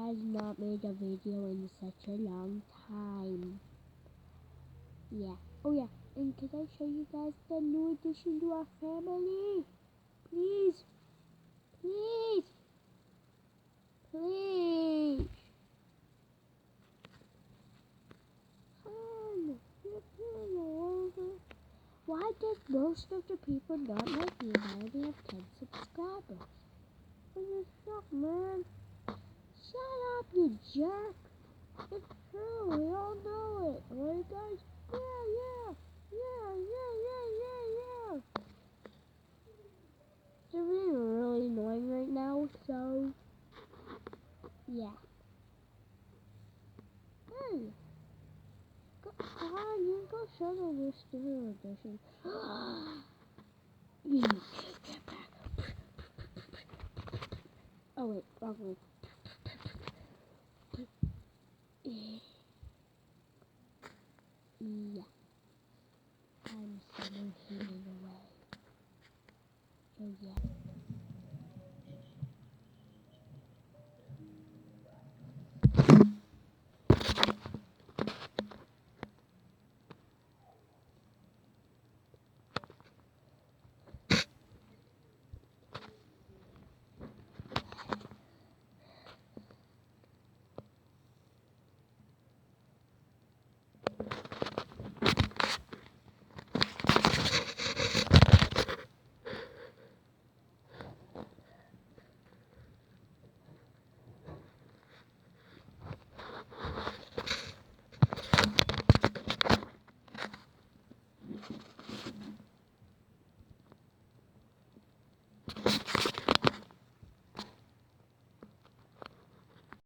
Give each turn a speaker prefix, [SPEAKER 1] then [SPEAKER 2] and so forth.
[SPEAKER 1] has not made a video in such a long time. Yeah. Oh yeah, and can I show you guys the new addition to our family? Please. Please. Please. Why does most of the people not like me? I only have 10 subscribers. What the fuck, man? Shut up, you jerk. It's true, we all know it. Alright, guys? Yeah. They're really annoying right now, so... yeah. Hey! Come on, you go show them your studio edition. You get back. Oh wait, wrong way. Yeah. I'm summer heating away. Oh yeah.